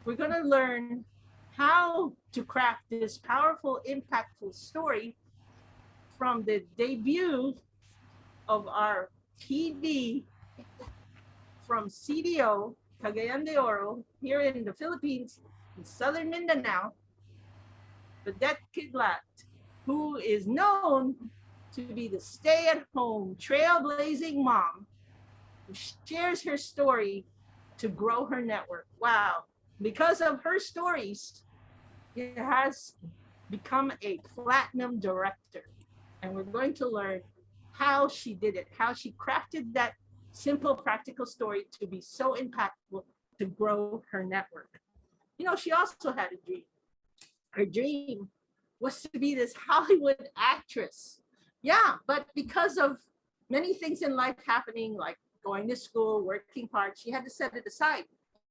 we're going to learn how to craft this powerful, impactful story from the debut of our TV from CDO, Cagayan de Oro, here in the Philippines, in southern Mindanao, Vedette Kidlat, who is known to be the stay-at-home, trailblazing mom who shares her story to grow her network. Wow. Because of her stories, it has become a platinum director. And we're going to learn how she did it, how she crafted that simple, practical story to be so impactful to grow her network. You know, she also had a dream. Her dream was to be this Hollywood actress. Yeah, but because of many things in life happening, like going to school, working hard, she had to set it aside.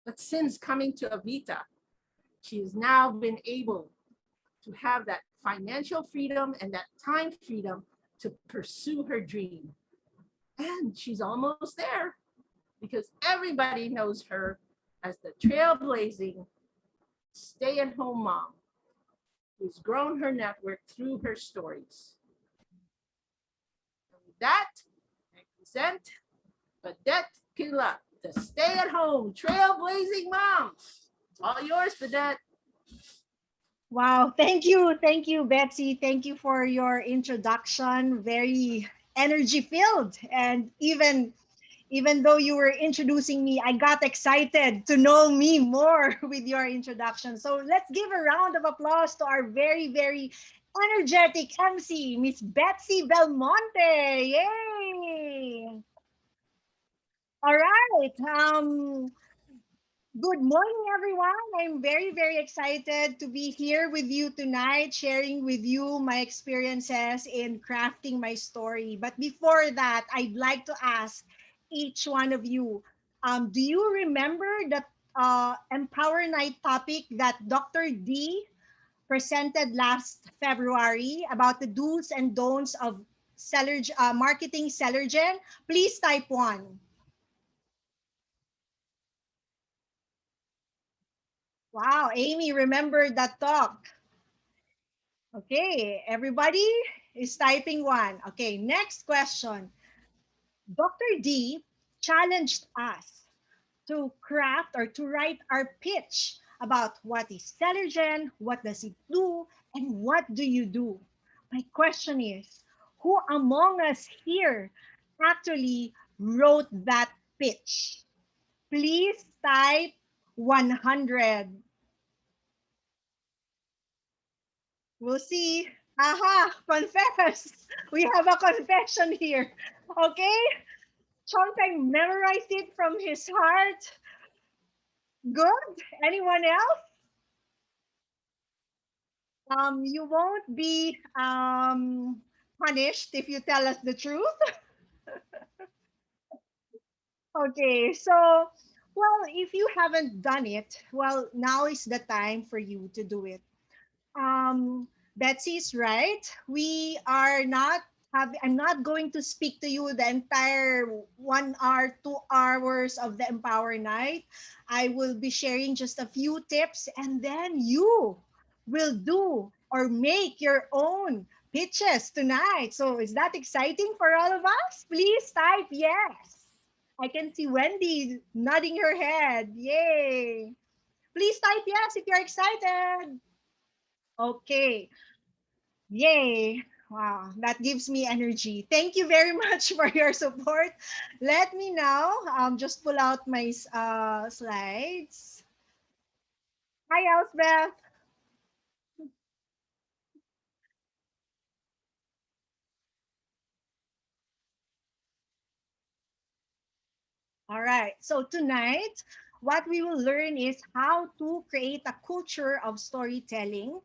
But since coming to Avita, she has now been able to have that financial freedom and that time freedom to pursue her dream. And she's almost there because everybody knows her as the trailblazing stay-at-home mom who's grown her network through her stories. And with that, I present Vedette Kila, the stay-at-home trailblazing mom. It's all yours, Vedette. Wow, thank you, Betsy. Thank you for your introduction. Very energy filled, and even though you were introducing me, I got excited to know me more with your introduction. So let's give a round of applause to our very energetic MC, Miss Betsy Belmonte. Yay! All right. Good morning, everyone. I'm very excited to be here with you tonight, sharing with you my experiences in crafting my story. But before that, I'd like to ask each one of you, do you remember the Empower Night topic that Dr. D presented last February about the do's and don'ts of marketing Sellergen? Please type 1. Wow, Amy remembered that talk. Okay, everybody is typing 1. Okay, next question. Dr. D challenged us to craft or to write our pitch about what is Sellergen, what does it do, and what do you do. My question is, who among us here actually wrote that pitch? Please type 100. We'll see. Aha, confess. We have a confession here. Okay? Chongpeng memorized it from his heart. Good. Anyone else? You won't be punished if you tell us the truth. Okay, so well, if you haven't done it, well, now is the time for you to do it. Betsy's right. We are not I'm not going to speak to you the entire 1 hour, 2 hours of the Empower Night. I will be sharing just a few tips, and then you will do or make your own pitches tonight. So is that exciting for all of us? Please type yes. I can see Wendy nodding her head. Yay. Please type yes if you're excited. Okay. Yay. Wow, that gives me energy. Thank you very much for your support. Let me now just pull out my slides. Hi, Elsbeth. All right. So tonight, what we will learn is how to create a culture of storytelling.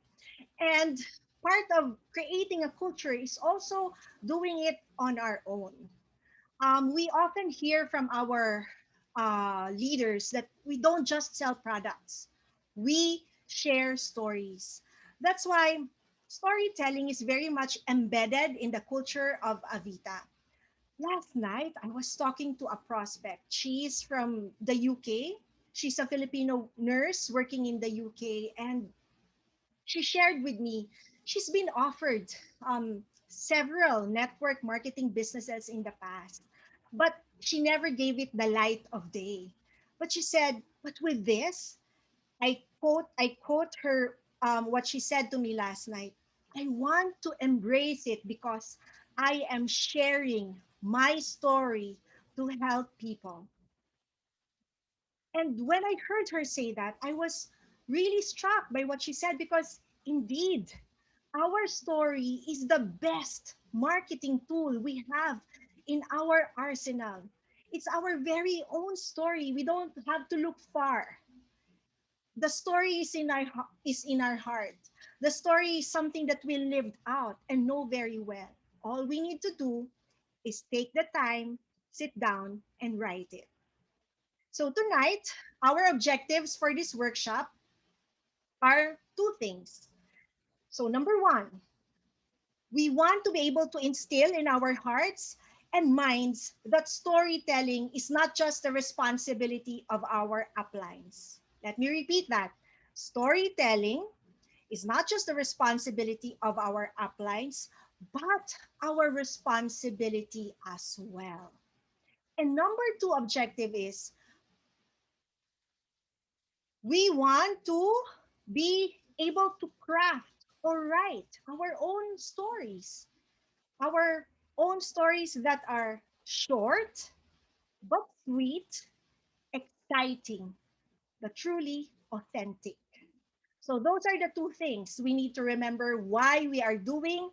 And part of creating a culture is also doing it on our own. We often hear from our leaders that we don't just sell products, we share stories. That's why storytelling is very much embedded in the culture of Avita. Last night, I was talking to a prospect. She's from the UK. She's a Filipino nurse working in the UK, and she shared with me she's been offered several network marketing businesses in the past, but she never gave it the light of day. But she said, but with this, I quote her what she said to me last night. I want to embrace it because I am sharing my story to help people. And when I heard her say that, I was really struck by what she said because indeed, our story is the best marketing tool we have in our arsenal. It's our very own story. We don't have to look far. The story is in our heart. The story is something that we lived out and know very well. All we need to do is take the time, sit down, and write it. So tonight, our objectives for this workshop are two things. So number one, we want to be able to instill in our hearts and minds that storytelling is not just the responsibility of our uplines. Let me repeat that. Storytelling is not just the responsibility of our uplines, but our responsibility as well. And number two objective is we want to be able to craft or write our own stories that are short but sweet, exciting, but truly authentic. So those are the two things we need to remember why we are doing,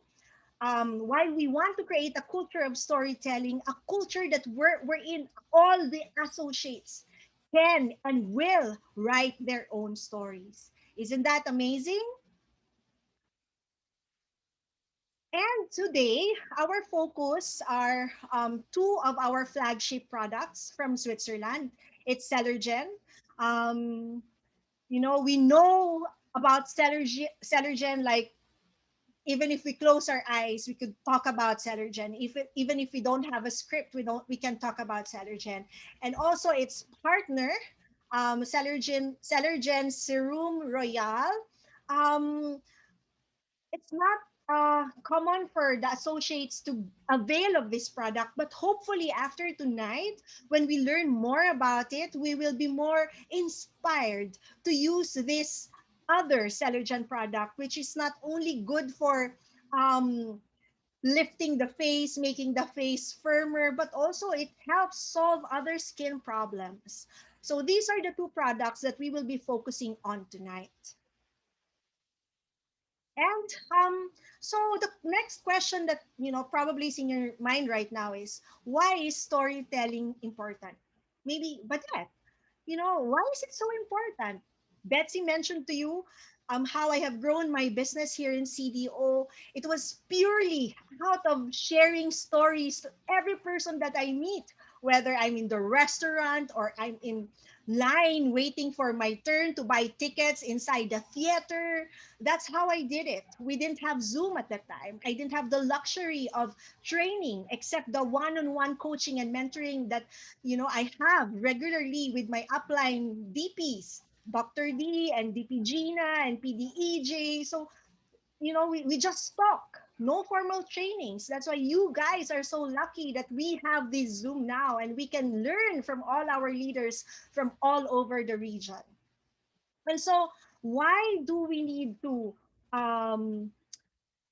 why we want to create a culture of storytelling, a culture that we're in all the associates can and will write their own stories. Isn't that amazing? And today, our focus are two of our flagship products from Switzerland. It's Celergen. Um, we know about Celergen, like even if we close our eyes, we could talk about Celergen. Even if we don't have a script, we can talk about Celergen. And also its partner, Celergen Serum Royal. Um, it's not common for the associates to avail of this product, but hopefully after tonight, when we learn more about it, we will be more inspired to use this other Celogen product, which is not only good for um, lifting the face, making the face firmer, but also it helps solve other skin problems. So these are the two products that we will be focusing on tonight. And so the next question that probably is in your mind right now is why is storytelling important? Maybe, but yet, why is it so important? Betsy mentioned to you how I have grown my business here in CDO. It was purely out of sharing stories to every person that I meet, whether I'm in the restaurant or I'm in line waiting for my turn to buy tickets inside the theater. That's how I did it. We didn't have Zoom at that time. I didn't have the luxury of training except the one-on-one coaching and mentoring that I have regularly with my upline DPs, Dr. D and DP Gina and PDEJ. So, we just talk. No formal trainings. That's why you guys are so lucky that we have this Zoom now and we can learn from all our leaders from all over the region. And so, why do we need to um,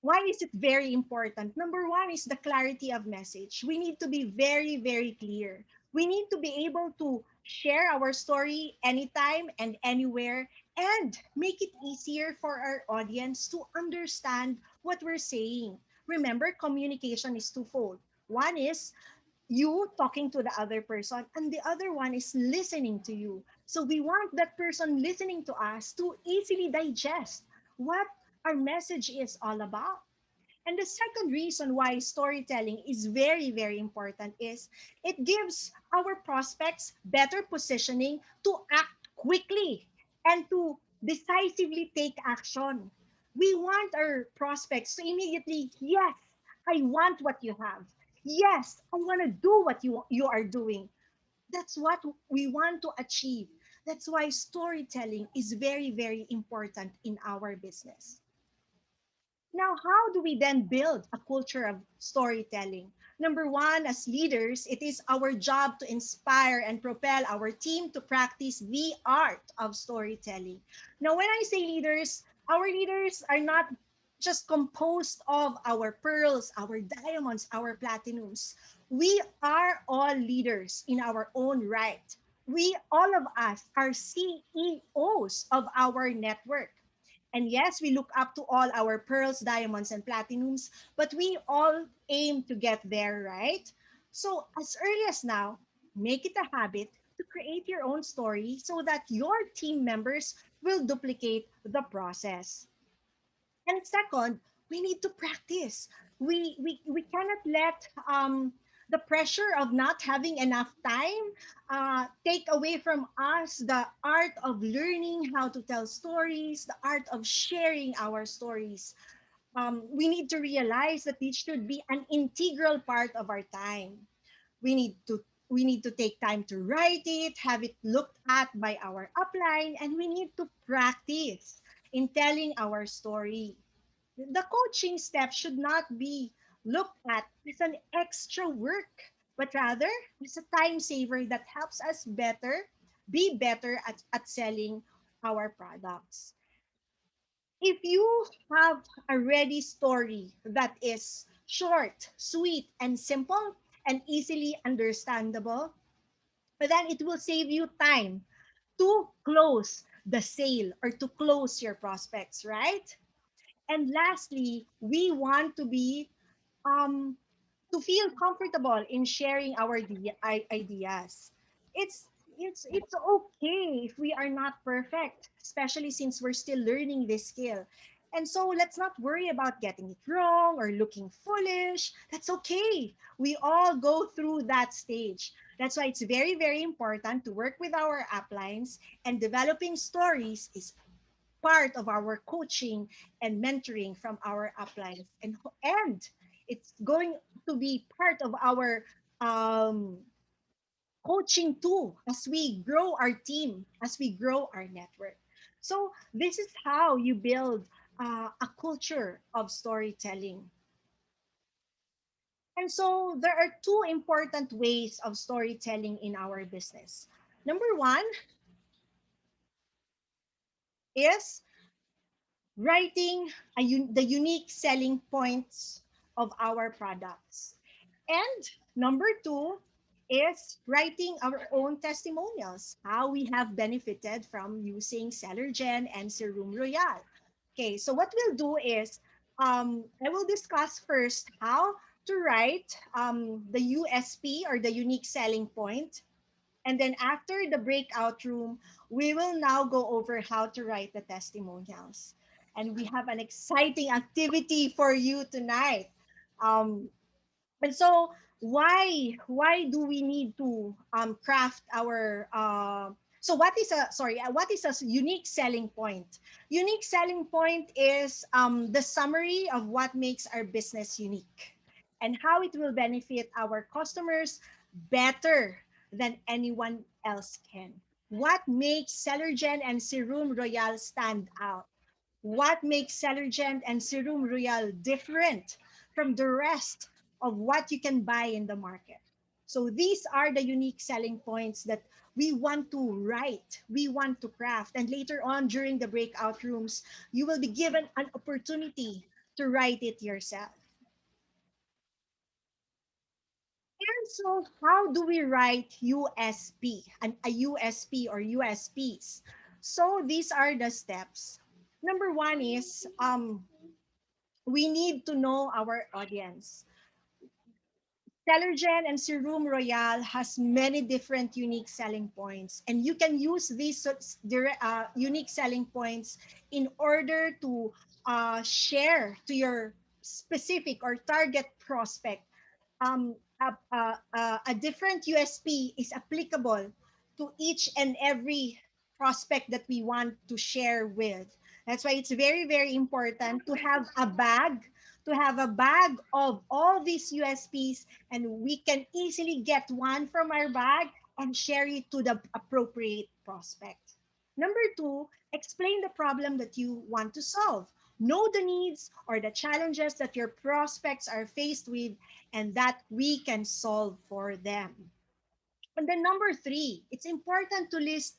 why is it very important? Number one is the clarity of message. We need to be very, very clear. We need to be able to share our story anytime and anywhere and make it easier for our audience to understand what we're saying. Remember, communication is twofold. One is you talking to the other person, and the other one is listening to you. So we want that person listening to us to easily digest what our message is all about. And the second reason why storytelling is very, very important is it gives our prospects better positioning to act quickly and to decisively take action. We want our prospects to immediately, yes, I want what you have. Yes, I want to do what you are doing. That's what we want to achieve. That's why storytelling is very, very important in our business. Now, how do we then build a culture of storytelling? Number one, as leaders, it is our job to inspire and propel our team to practice the art of storytelling. Now, when I say leaders, our leaders are not just composed of our pearls, our diamonds, our platinums. We are all leaders in our own right. We, all of us, are CEOs of our network. And yes, we look up to all our pearls, diamonds, and platinums, but we all aim to get there, right? So, as early as now, make it a habit to create your own story so that your team members will duplicate the process. And second, we need to practice. We cannot let the pressure of not having enough time take away from us the art of learning how to tell stories, the art of sharing our stories. We need to realize that this should be an integral part of our time. We need to take time to write it, have it looked at by our upline, and we need to practice in telling our story. The coaching step should not be looked at as an extra work, but rather as a time saver that helps us be better at selling our products. If you have a ready story that is short, sweet, and simple, and easily understandable, then it will save you time to close the sale or to close your prospects, right? And lastly, we want um, to feel comfortable in sharing our ideas. It's it's okay if we are not perfect, especially since we're still learning this skill. And so let's not worry about getting it wrong or looking foolish. That's okay. We all go through that stage. That's why it's very, very important to work with our uplines, and developing stories is part of our coaching and mentoring from our uplines, and it's going to be part of our um, coaching too as we grow our team, as we grow our network. So this is how you build a culture of storytelling. And so there are two important ways of storytelling in our business. Number one is writing the unique selling points of our products. And number two is writing our own testimonials, how we have benefited from using SellerGen and Serum Royale. Okay, so what we'll do is I will discuss first how to write the USP or the unique selling point. And then after the breakout room, we will now go over how to write the testimonials. And we have an exciting activity for you tonight. Um, and so why do we need to craft our so what is a unique selling point? Unique selling point is the summary of what makes our business unique and how it will benefit our customers better than anyone else can. What makes Sellergen and Serum Royale stand out? What makes Celergent and Serum Royal different from the rest of what you can buy in the market? So these are the unique selling points that we want to write, we want to craft. And later on during the breakout rooms, you will be given an opportunity to write it yourself. And so how do we write USP, a USP or USPs? So these are the steps. Number one is we need to know our audience. Tellergen and Serum Royale has many different unique selling points, and you can use these unique selling points in order to share to your specific or target prospect. A different USP is applicable to each and every prospect that we want to share with. That's why it's very, very important to have a bag of all these USPs, and we can easily get one from our bag and share it to the appropriate prospect. Number two, explain the problem that you want to solve. Know the needs or the challenges that your prospects are faced with and that we can solve for them. And then number three, it's important to list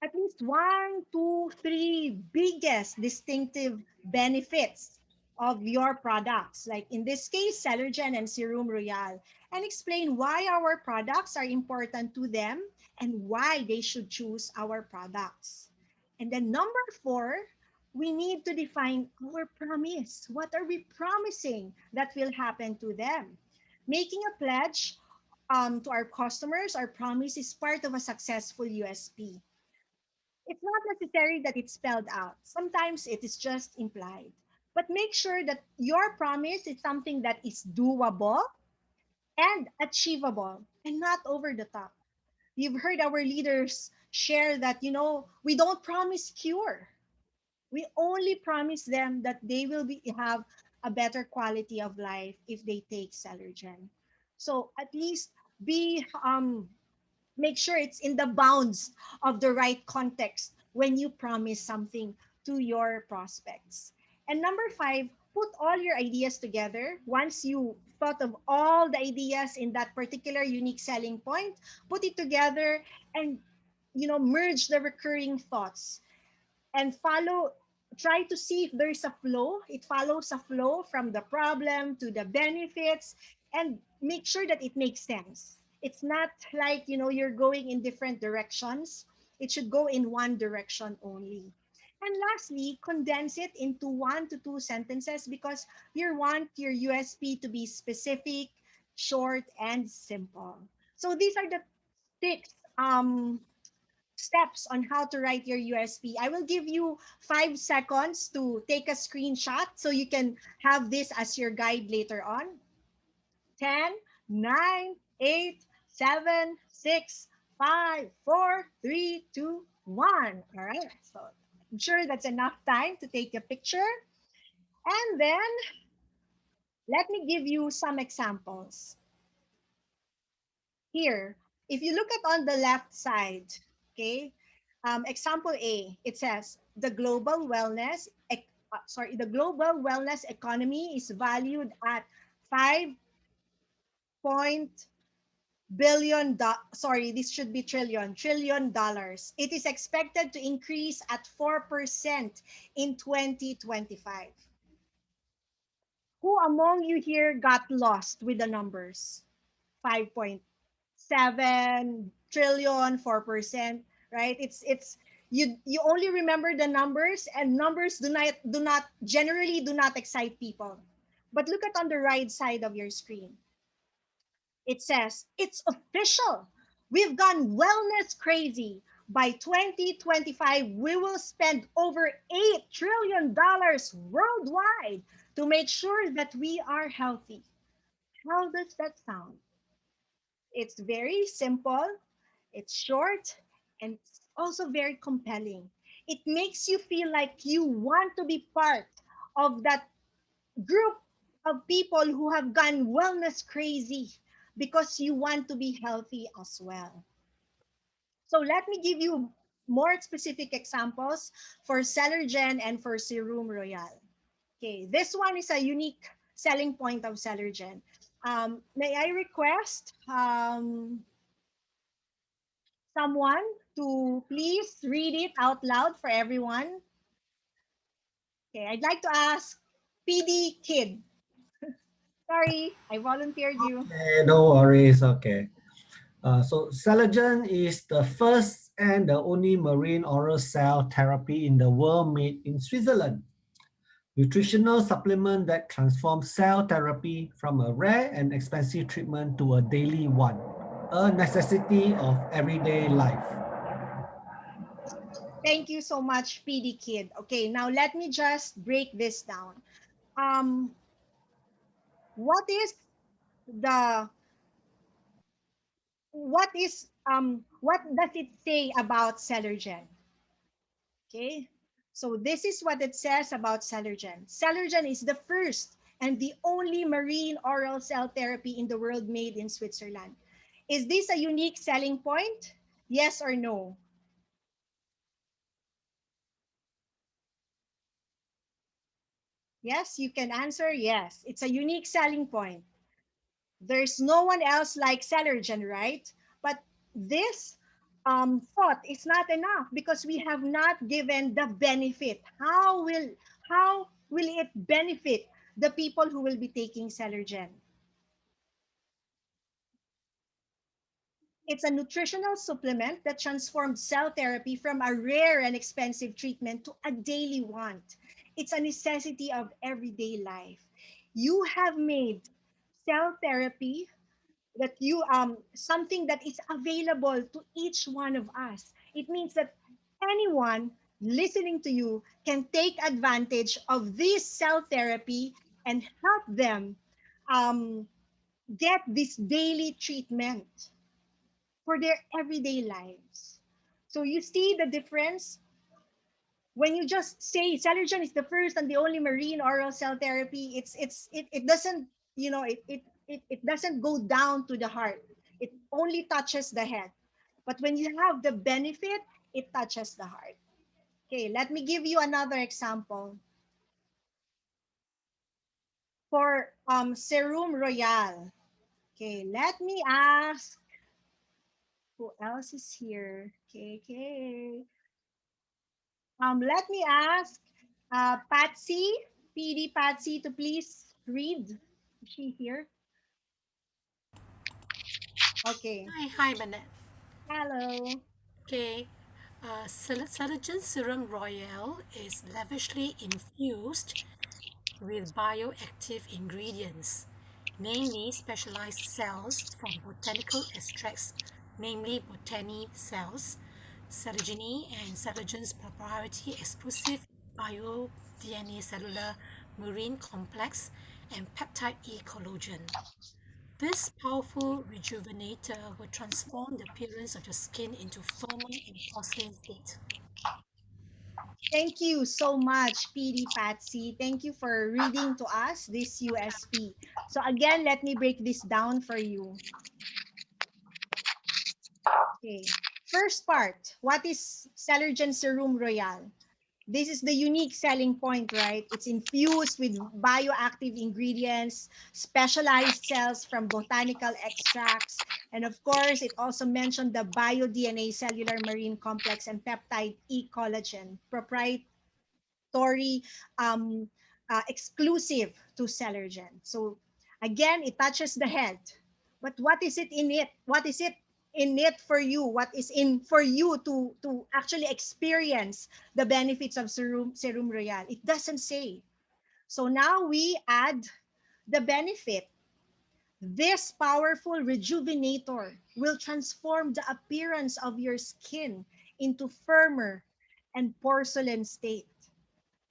at least one, two, three biggest distinctive benefits of your products, like in this case, Celergen and Serum Royal, and explain why our products are important to them and why they should choose our products. And then number four, we need to define our promise. What are we promising that will happen to them? Making a pledge to our customers, our promise is part of a successful USP. It's not necessary that it's spelled out. Sometimes it is just implied. But make sure that your promise is something that is doable and achievable and not over the top. You've heard our leaders share that, we don't promise cure. We only promise them that they will have a better quality of life if they take Celergen. So at least be make sure it's in the bounds of the right context when you promise something to your prospects. And number five, put all your ideas together. Once you thought of all the ideas in that particular unique selling point, put it together and merge the recurring thoughts and try to see if there's a flow. It follows a flow from the problem to the benefits, and make sure that it makes sense. It's not like you're going in different directions. It should go in one direction only. And lastly, condense it into 1 to 2 sentences because you want your USP to be specific, short, and simple. So these are the six steps on how to write your USP. I will give you 5 seconds to take a screenshot so you can have this as your guide later on. 10, 9, 8, 7, 6, 5, 4, 3, 2, 1. All right. So I'm sure that's enough time to take a picture. And then let me give you some examples. Here, if you look at on the left side, okay, example A, it says the global wellness economy is valued at 5 sorry, this should be trillion dollars. It is expected to increase at 4% in 2025. Who among you here got lost with the numbers? 5.7 trillion, 4%, right? It's you only remember the numbers, and numbers do not excite people. But look at on the right side of your screen. It says it's official. We've gone wellness crazy. By 2025, we will spend over $8 trillion worldwide to make sure that we are healthy. How does that sound? It's very simple, it's short, and it's also very compelling. It makes you feel like you want to be part of that group of people who have gone wellness crazy because you want to be healthy as well. So let me give you more specific examples for Celergen and for Serum Royal. Okay, this one is a unique selling point of Celergen. May I request someone to please read it out loud for everyone? Okay, I'd like to ask PD Kid. Sorry, I volunteered you. No worries. Okay. So Selagen is the first and the only marine oral cell therapy in the world made in Switzerland. Nutritional supplement that transforms cell therapy from a rare and expensive treatment to a daily one, a necessity of everyday life. Thank you so much, PD Kid. Okay, now let me just break this down. Um, what is the what does it say about Celergen? Okay, so this is what it says about Celergen. Celergen is the first and the only marine oral cell therapy in the world made in Switzerland. Is this a unique selling point? Yes or no? Yes, you can answer yes. It's a unique selling point. There's no one else like Celergen, right? But this thought is not enough because we have not given the benefit. How will it benefit the people who will be taking Celergen? It's a nutritional supplement that transformed cell therapy from a rare and expensive treatment to a daily want. It's a necessity of everyday life. You have made cell therapy that you something that is available to each one of us. It means that anyone listening to you can take advantage of this cell therapy and help them um, get this daily treatment for their everyday lives. So you see the difference when you just say Celergen is the first and the only marine oral cell therapy. It doesn't, it doesn't go down to the heart. It only touches the head. But when you have the benefit, it touches the heart. Okay, let me give you another example for Serum Royal. Okay, let me ask who else is here. Okay, okay. Let me ask Patsy, PD Patsy, to please read. Is she here? Okay. Hi, Manette. Hello. Okay. Collagen Serum Royale is lavishly infused with bioactive ingredients, namely specialized cells from botanical extracts, namely botany cells, Collagen and Collagen's proprietary exclusive bio-DNA cellular marine complex and peptide E collagen. This powerful rejuvenator will transform the appearance of your skin into firmer and porcelain state. Thank you so much, PD Patsy. Thank you for reading to us this USP. So again, let me break this down for you. Okay. First part, what is Celergen Serum Royal? This is the unique selling point, right? It's infused with bioactive ingredients, specialized cells from botanical extracts, and of course, it also mentioned the bio-DNA cellular marine complex and peptide E collagen, proprietary um, exclusive to Celergen. So again, it touches the head. But what is it in it? What is it in it for you? What is in for you to actually experience the benefits of Serum Royal? It doesn't say. So now we add the benefit. This powerful rejuvenator will transform the appearance of your skin into firmer and porcelain state.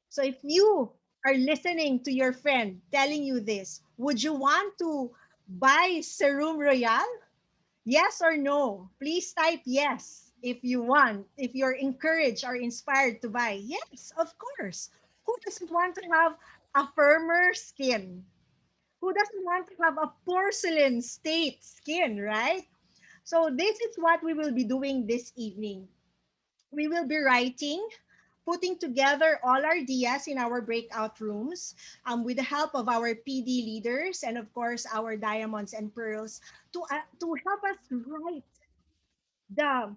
So if you are listening to your friend telling you this, would you want to buy Serum Royal? Yes or no? Please type yes if you want, if you're encouraged or inspired to buy. Yes, of course. Who doesn't want to have a firmer skin? Who doesn't want to have a porcelain state skin, right? So this is what we will be doing this evening. We will be writing, putting together all our ideas in our breakout rooms with the help of our PD leaders and, of course, our diamonds and pearls to help us write the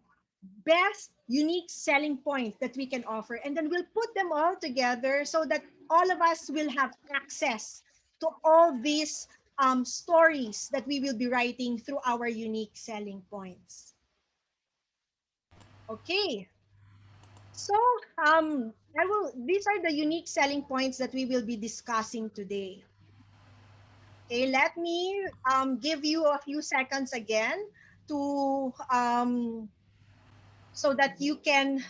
best unique selling points that we can offer. And then we'll put them all together so that all of us will have access to all these stories that we will be writing through our unique selling points. Okay, so I will. These are the unique selling points that we will be discussing today. Okay, let me give you a few seconds again to so that you can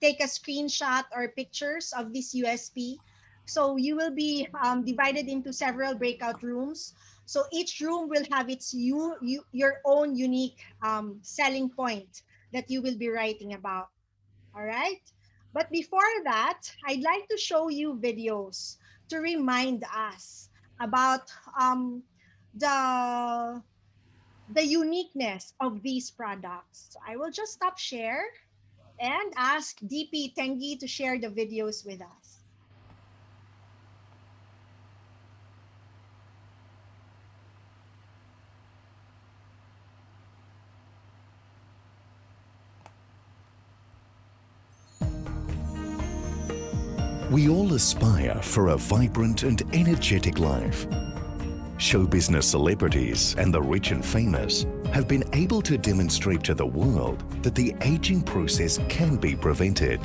take a screenshot or pictures of this USP. So you will be divided into several breakout rooms. So each room will have its your own unique selling point that you will be writing about. All right. But before that, I'd like to show you videos to remind us about the the uniqueness of these products. So I will just stop share and ask DP Tengi to share the videos with us. We all aspire for a vibrant and energetic life. Show business celebrities and the rich and famous have been able to demonstrate to the world that the aging process can be prevented.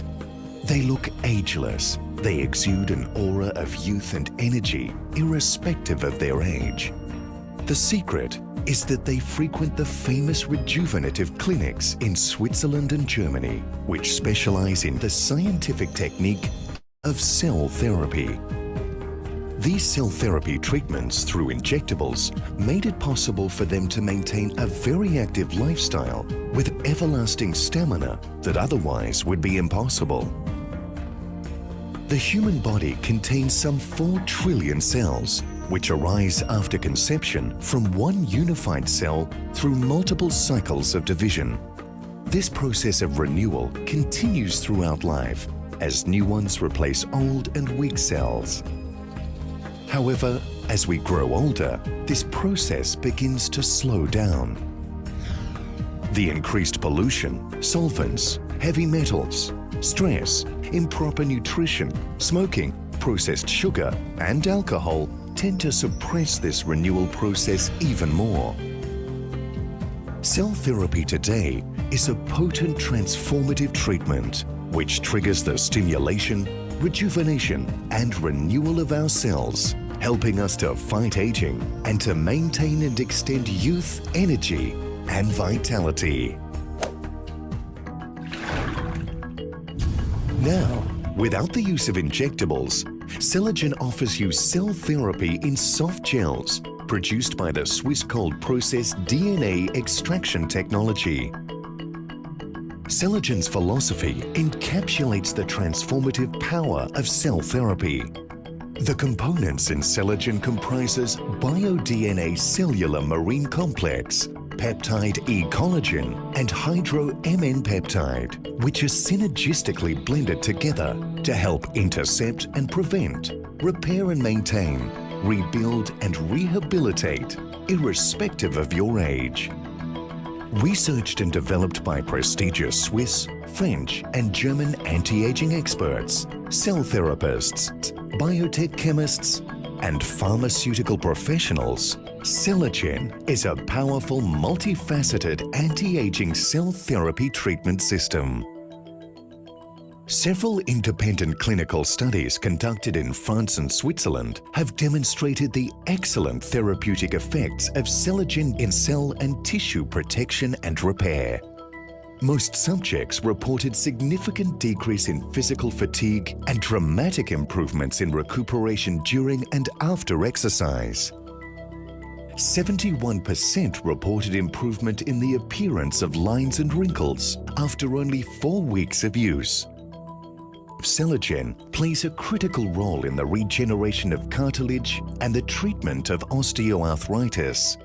They look ageless. They exude an aura of youth and energy, irrespective of their age. The secret is that they frequent the famous rejuvenative clinics in Switzerland and Germany, which specialize in the scientific technique of cell therapy. These cell therapy treatments through injectables made it possible for them to maintain a very active lifestyle with everlasting stamina that otherwise would be impossible. The human body contains some 4 trillion cells, which arise after conception from one unified cell through multiple cycles of division. This process of renewal continues throughout life as new ones replace old and weak cells. However, as we grow older, this process begins to slow down. The increased pollution, solvents, heavy metals, stress, improper nutrition, smoking, processed sugar, and alcohol tend to suppress this renewal process even more. Cell therapy today is a potent transformative treatment which triggers the stimulation, rejuvenation, and renewal of our cells, helping us to fight aging and to maintain and extend youth, energy, and vitality. Now, without the use of injectables, Celogen offers you cell therapy in soft gels produced by the Swiss cold process DNA extraction technology. Celogen's philosophy encapsulates the transformative power of cell therapy. The components in Celogen comprises bio-DNA cellular marine complex, peptide E-collagen, and hydro-MN peptide, which are synergistically blended together to help intercept and prevent, repair and maintain, rebuild and rehabilitate, irrespective of your age. Researched and developed by prestigious Swiss, French, and German anti-aging experts, cell therapists, biotech chemists, and pharmaceutical professionals, Celogen is a powerful, multifaceted anti-aging cell therapy treatment system. Several independent clinical studies conducted in France and Switzerland have demonstrated the excellent therapeutic effects of Celogen in cell and tissue protection and repair. Most subjects reported significant decrease in physical fatigue and dramatic improvements in recuperation during and after exercise. 71% reported improvement in the appearance of lines and wrinkles after only 4 weeks of use. Celogen plays a critical role in the regeneration of cartilage and the treatment of osteoarthritis.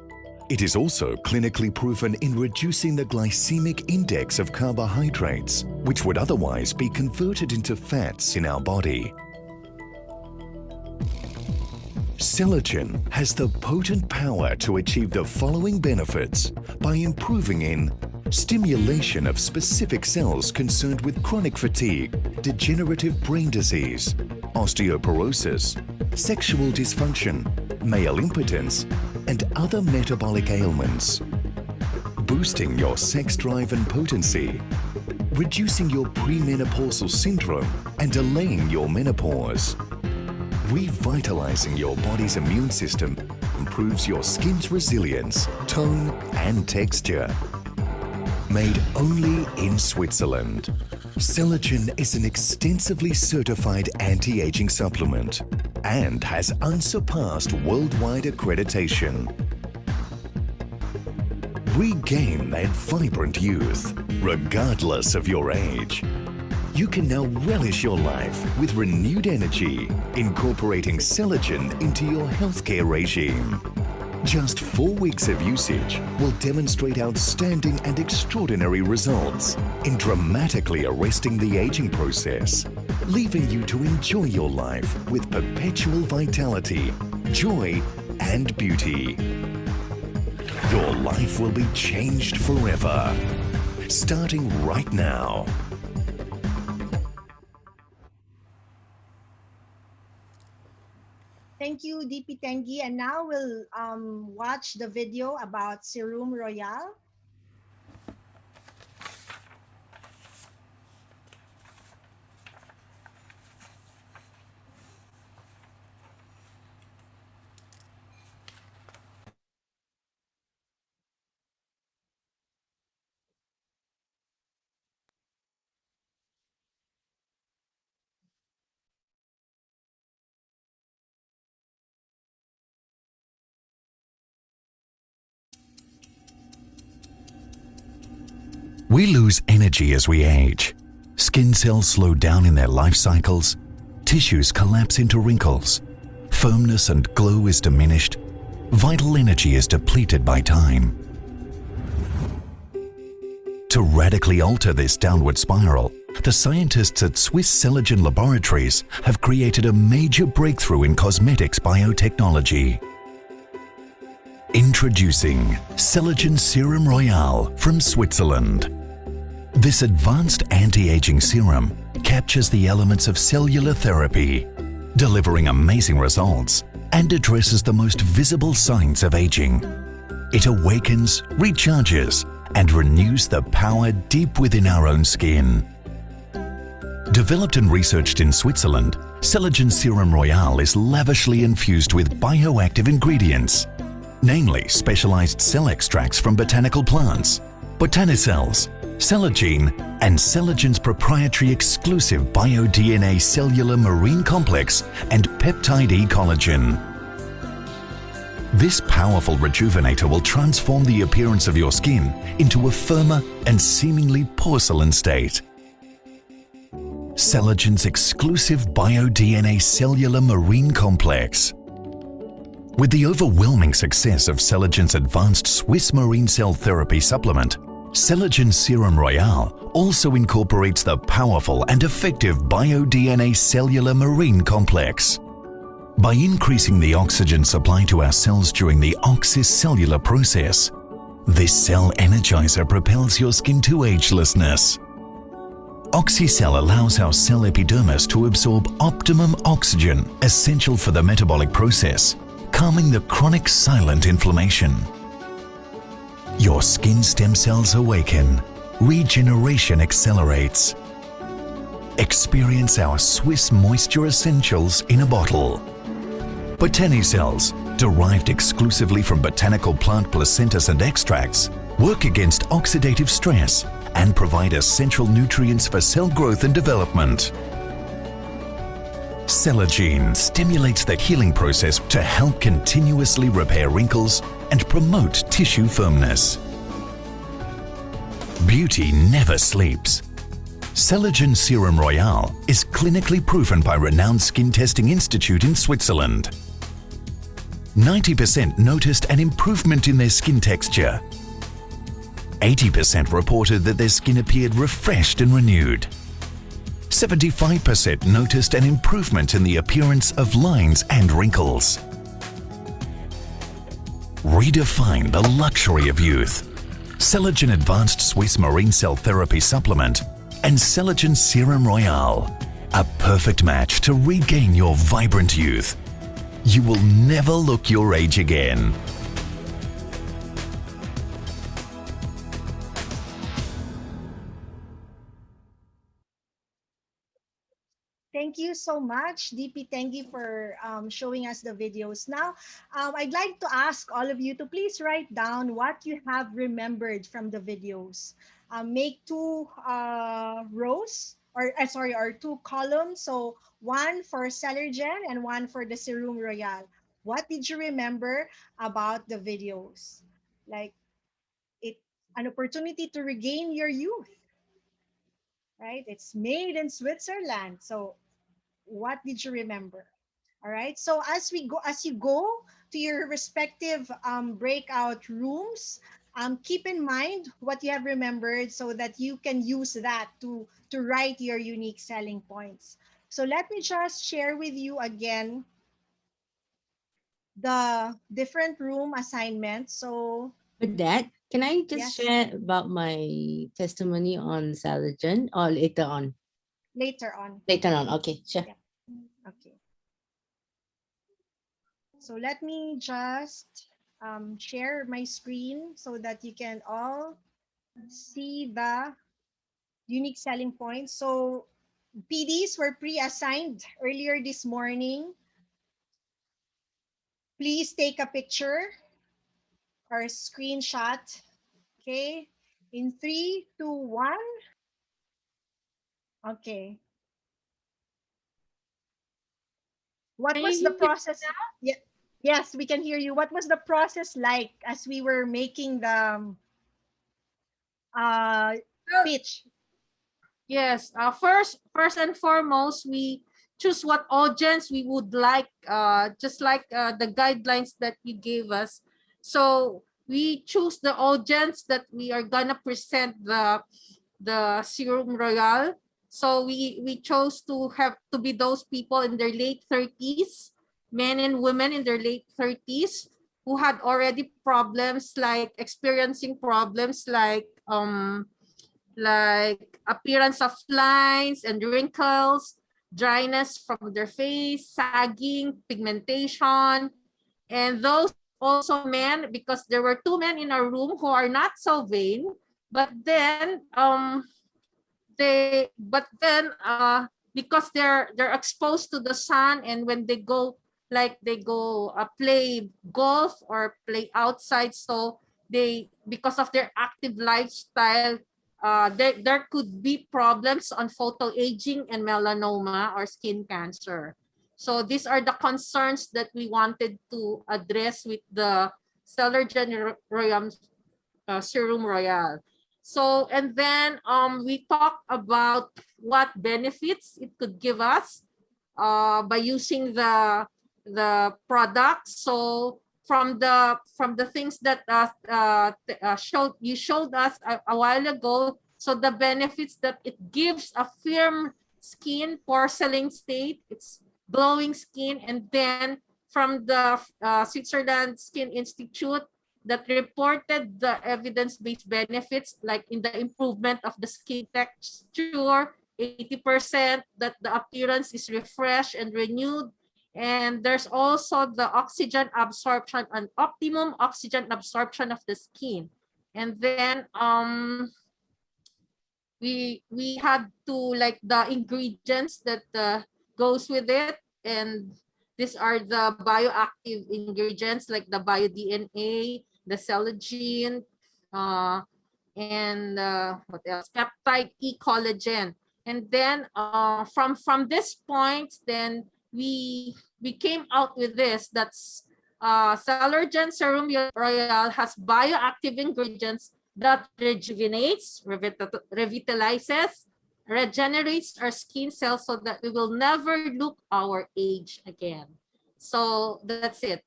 It is also clinically proven in reducing the glycemic index of carbohydrates, which would otherwise be converted into fats in our body. Celogen has the potent power to achieve the following benefits by improving in stimulation of specific cells concerned with chronic fatigue, degenerative brain disease, osteoporosis, sexual dysfunction, male impotence, and other metabolic ailments. Boosting your sex drive and potency, reducing your premenopausal syndrome and delaying your menopause. Revitalizing your body's immune system improves your skin's resilience, tone, and texture. Made only in Switzerland, Celogen is an extensively certified anti-aging supplement and has unsurpassed worldwide accreditation. Regain that vibrant youth, regardless of your age. You can now relish your life with renewed energy, incorporating Celogen into your healthcare regime. Just 4 weeks of usage will demonstrate outstanding and extraordinary results in dramatically arresting the aging process, leaving you to enjoy your life with perpetual vitality, joy, and beauty. Your life will be changed forever, starting right now. Thank you, DP Tengi. And now we'll watch the video about Serum Royale. We lose energy as we age. Skin cells slow down in their life cycles. Tissues collapse into wrinkles. Firmness and glow is diminished. Vital energy is depleted by time. To radically alter this downward spiral, the scientists at Swiss Cellogen Laboratories have created a major breakthrough in cosmetics biotechnology. Introducing Cellogen Serum Royale from Switzerland. This advanced anti-aging serum captures the elements of cellular therapy, delivering amazing results, and addresses the most visible signs of aging. It awakens, recharges, and renews the power deep within our own skin. Developed and researched in Switzerland, Cellogen Serum Royale is lavishly infused with bioactive ingredients, namely specialized cell extracts from botanical plants, botanicels, Cellogen, and Cellogen's proprietary exclusive bio-DNA cellular marine complex and peptide E collagen. This powerful rejuvenator will transform the appearance of your skin into a firmer and seemingly porcelain state. Cellogen's exclusive bio-DNA cellular marine complex. With the overwhelming success of Cellogen's advanced Swiss marine cell therapy supplement, Cellogen Serum Royale also incorporates the powerful and effective bio-DNA cellular marine complex. By increasing the oxygen supply to our cells during the oxycellular process, this cell energizer propels your skin to agelessness. Oxycell allows our cell epidermis to absorb optimum oxygen essential for the metabolic process, calming the chronic silent inflammation. Your skin stem cells awaken. Regeneration accelerates. Experience our Swiss Moisture Essentials in a bottle. Botanicels, derived exclusively from botanical plant placentas and extracts, work against oxidative stress and provide essential nutrients for cell growth and development. Cellogen stimulates the healing process to help continuously repair wrinkles and promote tissue firmness. Beauty never sleeps. Cellogen Serum Royale is clinically proven by renowned Skin Testing Institute in Switzerland. 90% noticed an improvement in their skin texture. 80% reported that their skin appeared refreshed and renewed. 75% noticed an improvement in the appearance of lines and wrinkles. Redefine the luxury of youth. Cellogen Advanced Swiss Marine Cell Therapy Supplement and Cellogen Serum Royale. A perfect match to regain your vibrant youth. You will never look your age again. Thank you so much, DP Tengi, for showing us the videos. Now, I'd like to ask all of you to please write down what you have remembered from the videos. Make two rows, or two columns. So one for Celergen and one for the Serum Royale. What did you remember about the videos? Like, it an opportunity to regain your youth, right? It's made in Switzerland. So what did you remember? All right, so as you go to your respective breakout rooms, keep in mind what you have remembered so that you can use that to write your unique selling points. So let me just share with you again the different room assignments. So With that, can I just yes, share about my testimony on Salagen or later on? later on. Later on, okay, sure. Yeah. Okay. So let me just share my screen so that you can all see the unique selling points. So PDs were pre-assigned earlier this morning. Please take a picture or screenshot. Okay. In 3, 2, 1. Okay. What Can you was the hear me process? now? Yeah. Yes, we can hear you. What was the process like as we were making the uh, Well, pitch? yes. First and foremost, we choose what audience we would like. Just like the guidelines that you gave us. So we choose the audience that we are gonna present the Serum Royal. So we chose to have to be those people in their late 30s, men and women in their late 30s who had already problems like experiencing problems like appearance of lines and wrinkles, dryness from their face, sagging, pigmentation, and those also men, because there were two men in our room who are not so vain, but then because they're exposed to the sun, and when they go play golf or play outside, so they, because of their active lifestyle, there could be problems on photo aging and melanoma or skin cancer. So these are the concerns that we wanted to address with the Celergen Serum Royal. So, and then we talk about what benefits it could give us by using the product. So from the things that showed us a while ago, so the benefits that it gives: a firm skin, porcelain state, it's glowing skin, and then from the Switzerland Skin Institute that reported the evidence-based benefits, like in the improvement of the skin texture, 80%, that the appearance is refreshed and renewed. And there's also the oxygen absorption and optimum oxygen absorption of the skin. And then we had to, like, the ingredients that goes with it, and these are the bioactive ingredients like the bio DNA, the collagen, uh, and what else, peptide E collagen. And then from this point, then we came out with this, that's Celergen Serum Royal has bioactive ingredients that rejuvenates, revitalizes, regenerates our skin cells so that we will never look our age again. So that's it.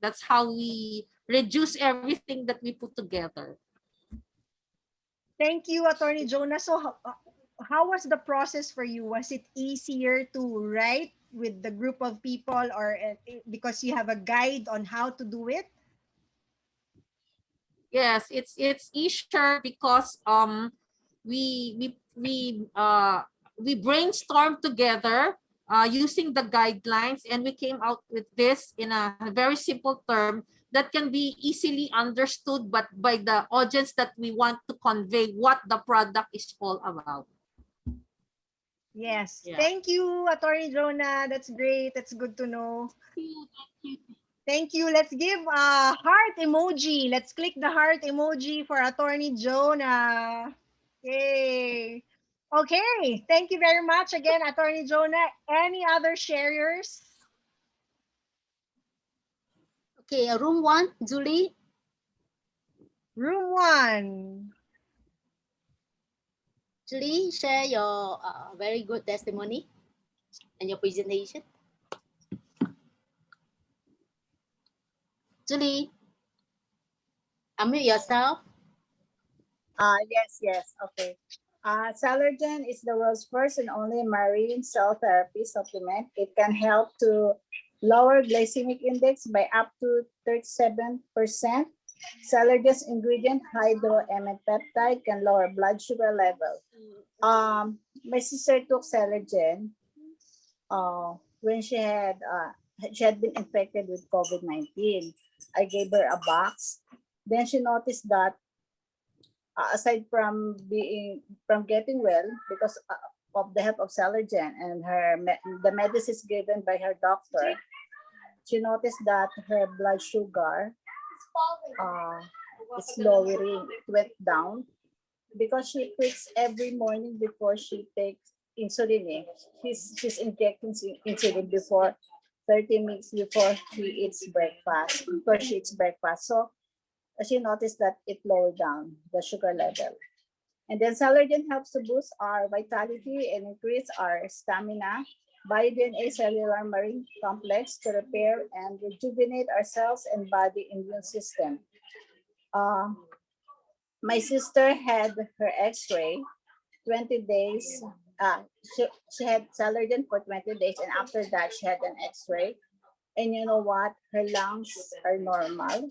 That's how we reduce everything that we put together. Thank you, Attorney Jonah. So how was the process for you? Was it easier to write with the group of people, or because you have a guide on how to do it? Yes, it's easier because we we we we brainstormed together using the guidelines, and we came out with this in a very simple term that can be easily understood but by the audience that we want to convey what the product is all about. Yes. Yeah. Thank you, Attorney Jonah. That's great. That's good to know. Thank you. Let's give a heart emoji. Let's click the heart emoji for Attorney Jonah. Yay. Okay. Thank you very much again, Attorney Jonah. Any other sharers? Okay, room one, Julie. Room one. Julie, share your very good testimony and your presentation. Julie, unmute yourself. Yes, okay. Salargen is the world's first and only marine cell therapy supplement. It can help to lower glycemic index by up to 37%. Salargen's ingredient, hydroamide peptide, can lower blood sugar level. My sister took Salargen when she had she had been infected with COVID-19. I gave her a box. Then she noticed that aside from getting well because of the help of Salergen and the medicines given by her doctor, she noticed that her blood sugar uh, is lowering. It went down because she quits every morning before she takes insulin. She's injecting insulin before 30 minutes before he eats breakfast. Before she eats breakfast, so she noticed that it lowered down the sugar level. And then Saladin helps to boost our vitality and increase our stamina. Bio-DNA cellular marine complex to repair and rejuvenate our cells and body immune system. Uh, my sister had her X-ray 20 days. She had Saladin for 20 days, and after that, she had an X-ray. And you know what? Her lungs are normal.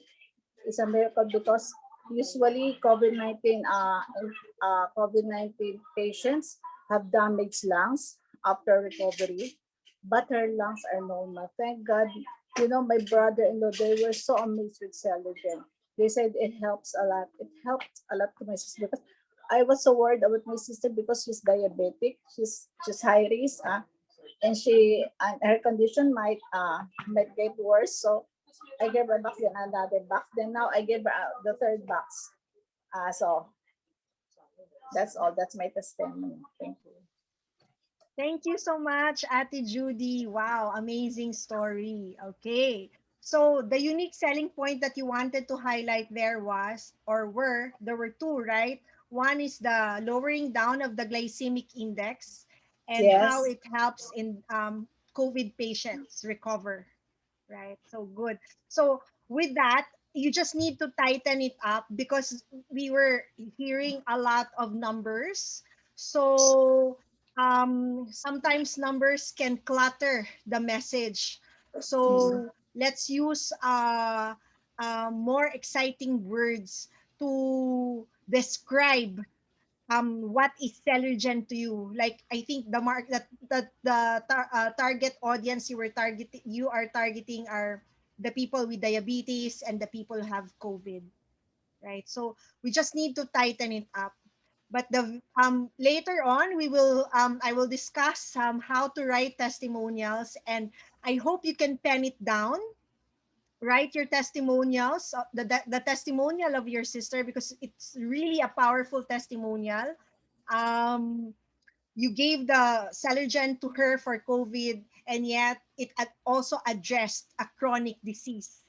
It's a miracle because usually COVID-19 patients have damaged lungs after recovery, but her lungs are normal. Thank God. You know, my brother-in-law, they were so amazed with Celagen. They said it helps a lot. It helped a lot to my sister because I was so worried about my sister because she's diabetic. She's high risk, and her condition might get worse. So I gave her box, then another box. Then now I gave her the third box. So that's all. That's my testimony. Thank you. Thank you so much, Ate Judy. Wow, amazing story. Okay. So the unique selling point that you wanted to highlight there there were two, right? One is the lowering down of the glycemic index and how Yes. it helps in COVID patients recover, right? So good. So with that, you just need to tighten it up because we were hearing a lot of numbers. So sometimes numbers can clutter the message. So let's use more exciting words to describe what is Celergen to you. Like I think the mark that target audience you are targeting are the people with diabetes and the people who have COVID, right? So we just need to tighten it up. But the later on we will I will discuss how to write testimonials, and I hope you can pen it down. Write your testimonials, the testimonial of your sister, because it's really a powerful testimonial. um you gave the Celergen to her for COVID, and yet it also addressed a chronic disease,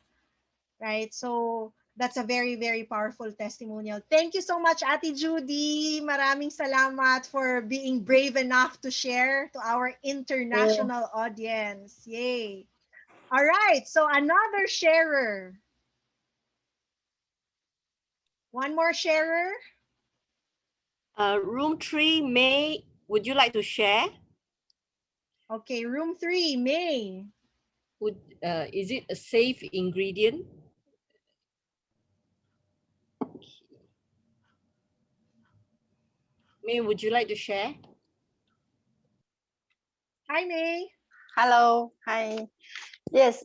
right? So that's a very, very powerful testimonial. Thank you so much, Ate Judy. Maraming salamat for being brave enough to share to our So, international audience. Yay. All right. So another sharer. One more sharer. Room 3, May, would you like to share? Okay, room 3, May. Is it a safe ingredient? May, would you like to share? Hi, May. Hello, hi. Yes,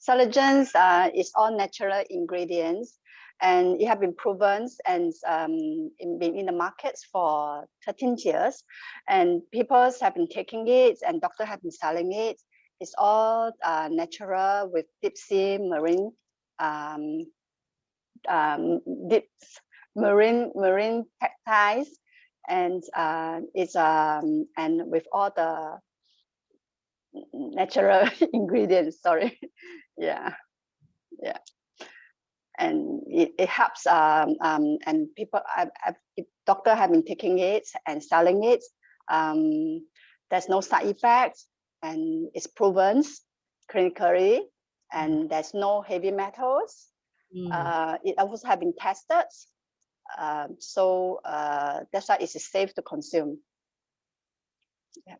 collagens is all natural ingredients, and it have been proven and been in the markets for 13 years, and people have been taking it, and doctors have been selling it. It's all natural with deep sea marine, um, deep marine peptides, and it's and with all the natural ingredients. Sorry, yeah, yeah, and it helps. And people, doctor have been taking it and selling it. There's no side effects, and it's proven clinically, and there's no heavy metals. It also have been tested, so that's why it's safe to consume. Yeah.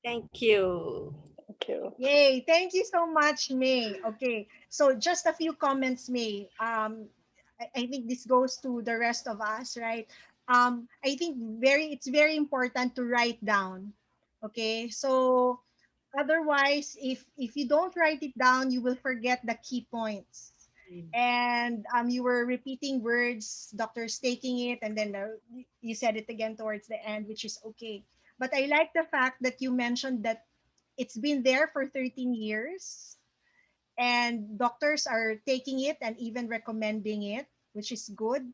Thank you. Thank you. Yay, thank you so much, May. Okay, so just a few comments, May. I think this goes to the rest of us, right? I think it's very important to write down. Okay, so Otherwise, if you don't write it down, you will forget the key points. Mm. And you were repeating words, doctor's taking it, and then you said it again towards the end, which is okay. But I like the fact that you mentioned that it's been there for 13 years and doctors are taking it and even recommending it, which is good.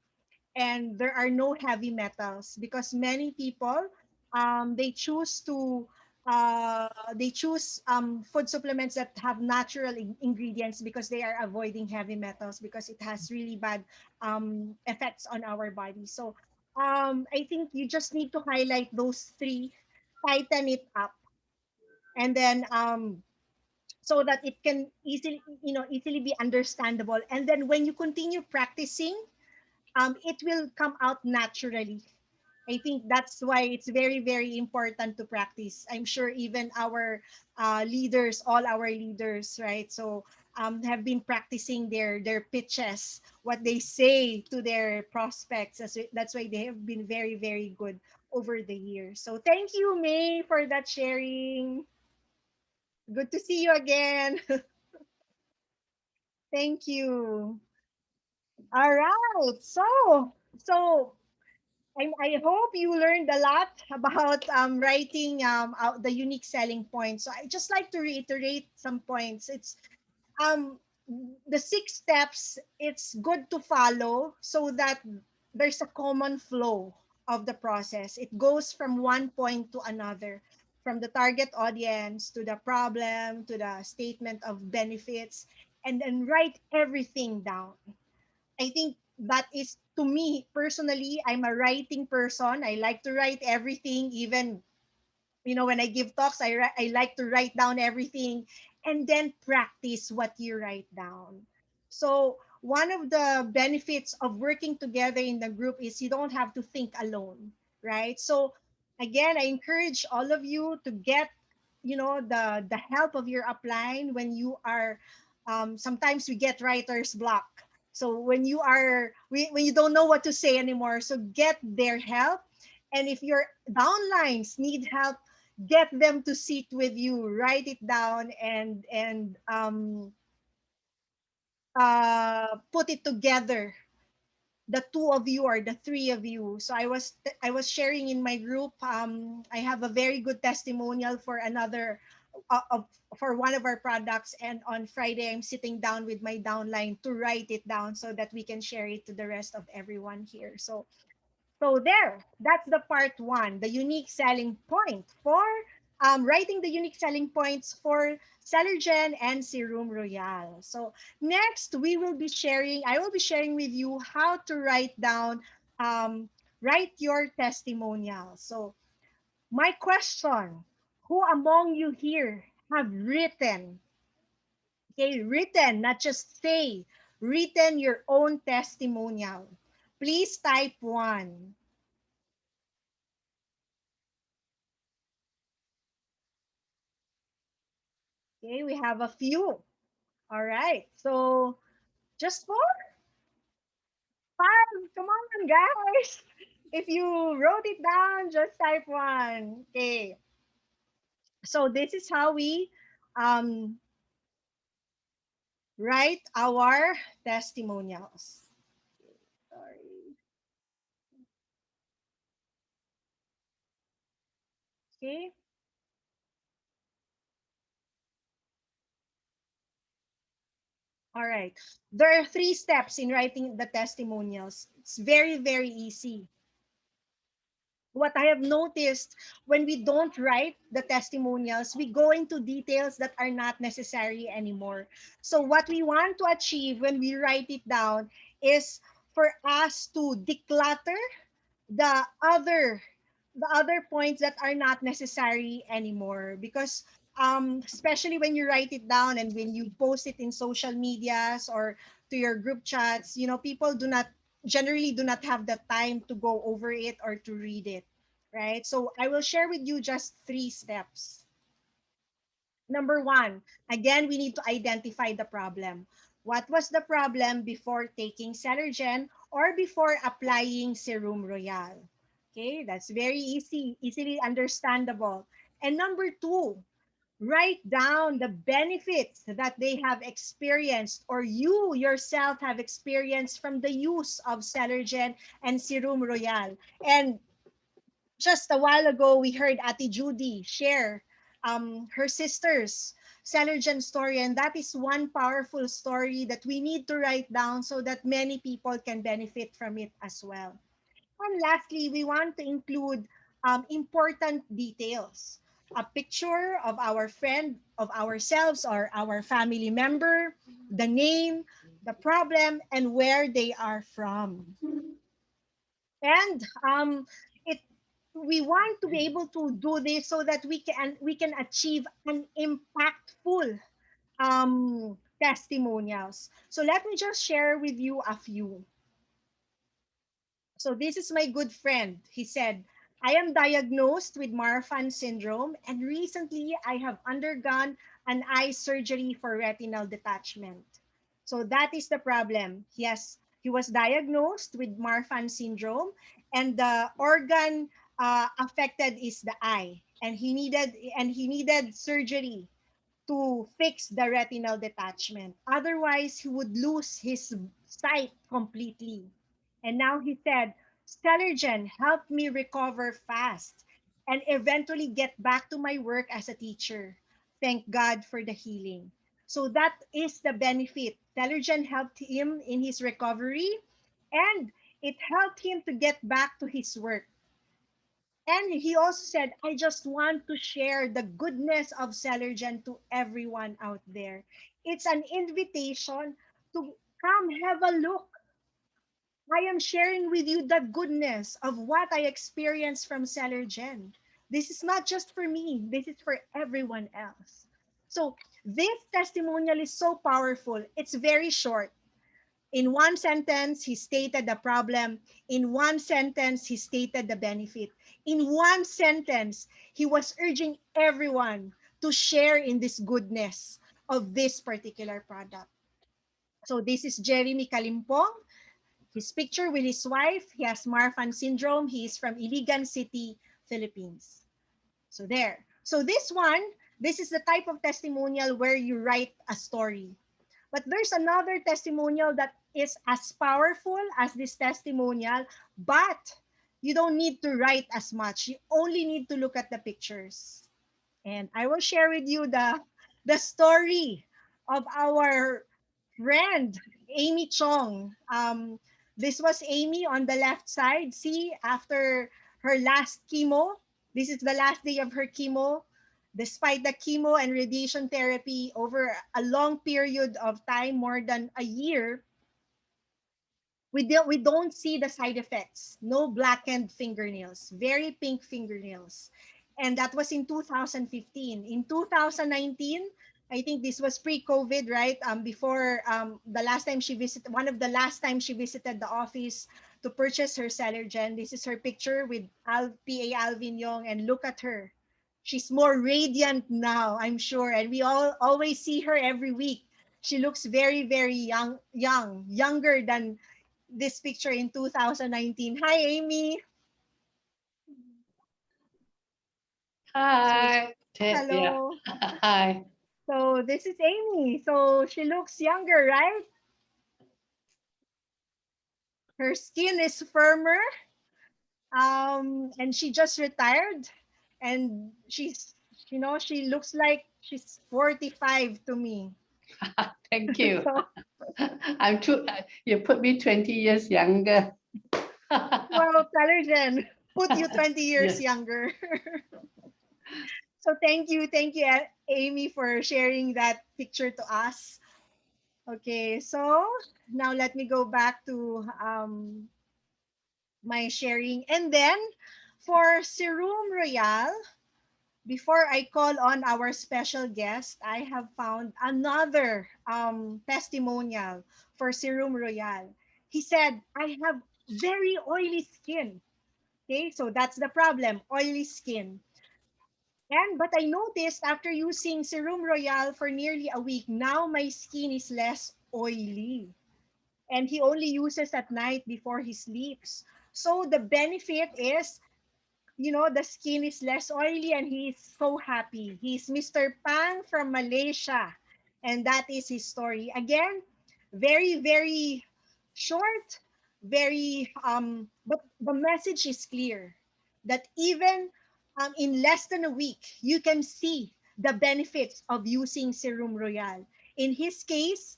And there are no heavy metals because many people they choose to they choose food supplements that have natural ingredients because they are avoiding heavy metals because it has really bad effects on our body. So I think you just need to highlight those three, tighten it up, and then so that it can easily, easily be understandable. And then when you continue practicing, it will come out naturally. I think that's why it's very, very important to practice. I'm sure even our leaders, all our leaders, right? So have been practicing their pitches, what they say to their prospects. That's why they have been very, very good over the years. So thank you, May, for that sharing. Good to see you again. Thank you. All right. So I hope you learned a lot about writing out the unique selling points. So I just like to reiterate some points. It's um the six steps. It's good to follow so that there's a common flow of the process. It goes from one point to another, from the target audience to the problem to the statement of benefits, and then write everything down. I think that is, to me personally, I'm a writing person. I like to write everything, even when I give talks, I like to write down everything and then practice what you write down. So one of the benefits of working together in the group is you don't have to think alone, right? So again, I encourage all of you to get the help of your upline when you are sometimes we get writer's block. So when you don't know what to say anymore, so get their help. And if your downlines need help, get them to sit with you, write it down, and put it together, the two of you or the three of you. So I was sharing in my group. I have a very good testimonial for another for one of our products, and on Friday I'm sitting down with my downline to write it down so that we can share it to the rest of everyone here. So there, that's the part one, the unique selling point for writing the unique selling points for Salergen and Serum Royal. So next, I will be sharing with you how to write your testimonial. So my question, who among you here have written, okay, written, not just say, written your own testimonial? Please type one. Okay, we have a few. All right. So just 4, 5. Come on, guys. If you wrote it down, just type one. Okay. So this is how we um, write our testimonials. Sorry. Okay. All right. There are 3 steps in writing the testimonials. It's very, very easy. What I have noticed, when we don't write the testimonials, we go into details that are not necessary anymore. So what we want to achieve when we write it down is for us to declutter the other the other points that are not necessary anymore, because especially when you write it down and when you post it in social medias or to your group chats, people generally do not have the time to go over it or to read it, right? So I will share with you just 3 steps. Number one, again, we need to identify the problem. What was the problem before taking Celergen or before applying Serum Royal? Okay, that's very easily understandable. And number two, Write down the benefits that they have experienced or you yourself have experienced from the use of Celergen and Serum Royal. And just a while ago, we heard Ate Judy share her sister's Celergen story. And that is one powerful story that we need to write down so that many people can benefit from it as well. And lastly, we want to include important details. A picture of our friend, of ourselves or our family member, the name, the problem, and where they are from. And it we want to be able to do this so that we can achieve an impactful testimonials. So let me just share with you a few. So this is my good friend. He said, I am diagnosed with Marfan syndrome and recently I have undergone an eye surgery for retinal detachment. So that is the problem. He was diagnosed with Marfan syndrome and the organ affected is the eye and he needed surgery to fix the retinal detachment. Otherwise, he would lose his sight completely. And now he said, Stellargen helped me recover fast and eventually get back to my work as a teacher. Thank God for the healing. So that is the benefit. Stellargen helped him in his recovery and it helped him to get back to his work. And he also said, I just want to share the goodness of Celergen to everyone out there. It's an invitation to come have a look. I am sharing with you the goodness of what I experienced from Celergen. This is not just for me, this is for everyone else. So this testimonial is so powerful. It's very short. In one sentence, he stated the problem. In one sentence, he stated the benefit. In one sentence, he was urging everyone to share in this goodness of this particular product. So this is Jeremy Kalimpong. His picture with his wife. He has Marfan syndrome. He is from Iligan City, Philippines. So there. So this is the type of testimonial where you write a story. But there's another testimonial that is as powerful as this testimonial, but you don't need to write as much. You only need to look at the pictures. And I will share with you the story of our friend Amy Chong. This was Amy on the left side. See, after her last chemo, this is the last day of her chemo. Despite the chemo and radiation therapy over a long period of time, more than a year, we don't see the side effects. No blackened fingernails, very pink fingernails. And that was in 2015. In 2019, I think this was pre-COVID, right? Before the last time she visited, one of the last time she visited the office to purchase her Celergen. This is her picture with PA Alvin Yong, and look at her. She's more radiant now, I'm sure, and we all always see her every week. She looks very, very younger than this picture in 2019. Hi, Amy. So, Hi. Yeah. hello. Hi. So, this is Amy. So, she looks younger, right? Her skin is firmer. And she just retired. And she looks like she's 45 to me. Thank you. So, You put me 20 years younger. well, Talerjen, put you 20 years Yes. younger. So, thank you, Amy, for sharing that picture to us. Okay, so now let me go back to my sharing. And then for Serum Royal, before I call on our special guest, I have found another testimonial for Serum Royal. He said, I have very oily skin. Okay, so that's the problem, oily skin. But I noticed after using Serum Royal for nearly a week, now my skin is less oily. And he only uses at night before he sleeps. So the benefit is the skin is less oily and he's so happy. He's Mr. Pang from Malaysia. And that is his story. Again, very, very short, very, but the message is clear that even in less than a week, you can see the benefits of using Serum Royal. In his case,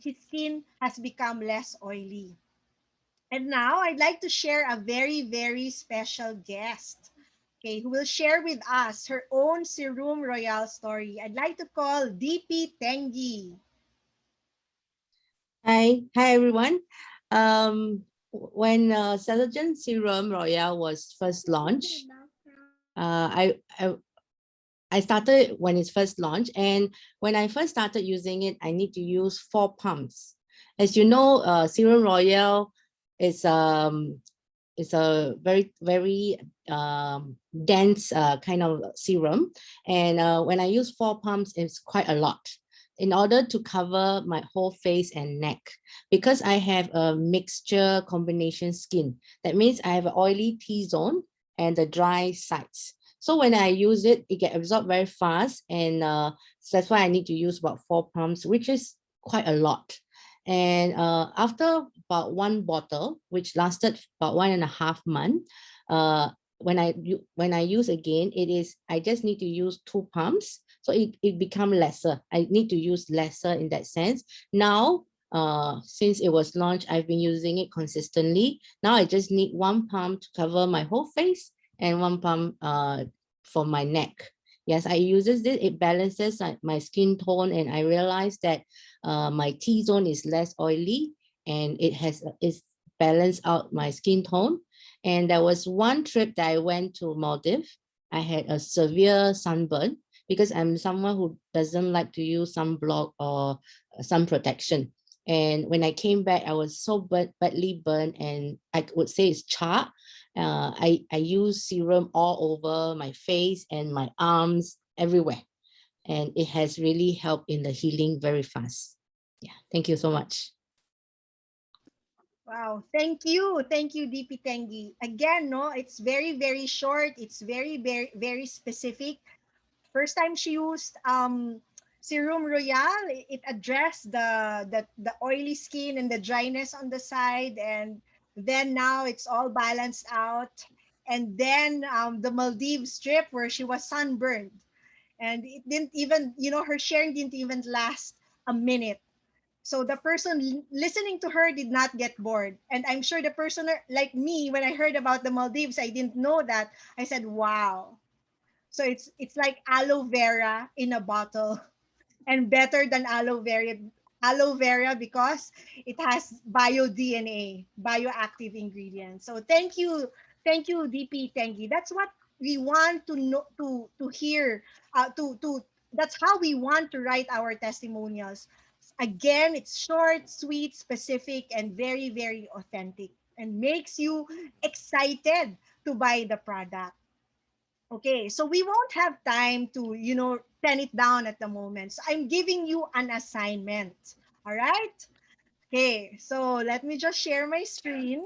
his skin has become less oily. And now I'd like to share a very, very special guest, okay, who will share with us her own Serum Royal story. I'd like to call DP Tengi. Hi everyone. When Celagen Serum Royale was first launched, I started when it's first launched, and when I first started using it, I need to use 4 pumps. As you know, Serum Royale is it's a very, very dense kind of serum. And when I use 4 pumps, it's quite a lot in order to cover my whole face and neck. Because I have a mixture combination skin, that means I have an oily T-zone and the dry sides. So when I use it, it gets absorbed very fast. And so that's why I need to use about 4 pumps, which is quite a lot. And after about 1 bottle, which lasted about 1.5 months, when I use again, I just need to use 2 pumps, so it become lesser. I need to use lesser in that sense. Now, since it was launched, I've been using it consistently. Now I just need 1 pump to cover my whole face and 1 pump for my neck. Yes, I uses it. It balances my skin tone, and I realized that my T-zone is less oily, and it's balanced out my skin tone. And there was one trip that I went to Maldives. I had a severe sunburn because I'm someone who doesn't like to use sunblock or sun protection. And when I came back, I was so badly burned, and I would say it's charred. I use serum all over my face and my arms, everywhere. And it has really helped in the healing very fast. Yeah, thank you so much. Wow, thank you, DP Tengi. Again, no, it's very, very short. It's very, very, very specific. First time she used Serum Royale, it addressed the oily skin and the dryness on the side, and then now it's all balanced out. And then the Maldives trip where she was sunburned, and it didn't even, her sharing didn't even last a minute. So the person listening to her did not get bored. And I'm sure the person like me, when I heard about the Maldives, I didn't know that. I said, wow. So it's like aloe vera in a bottle, and better than aloe vera because it has bio DNA, bioactive ingredients. So thank you, DP Tengi. That's what we want to know, to hear, to that's how we want to write our testimonials. Again, it's short, sweet, specific, and very, very authentic, and makes you excited to buy the product. Okay, so we won't have time to, pen it down at the moment. So I'm giving you an assignment. All right? Okay, so let me just share my screen.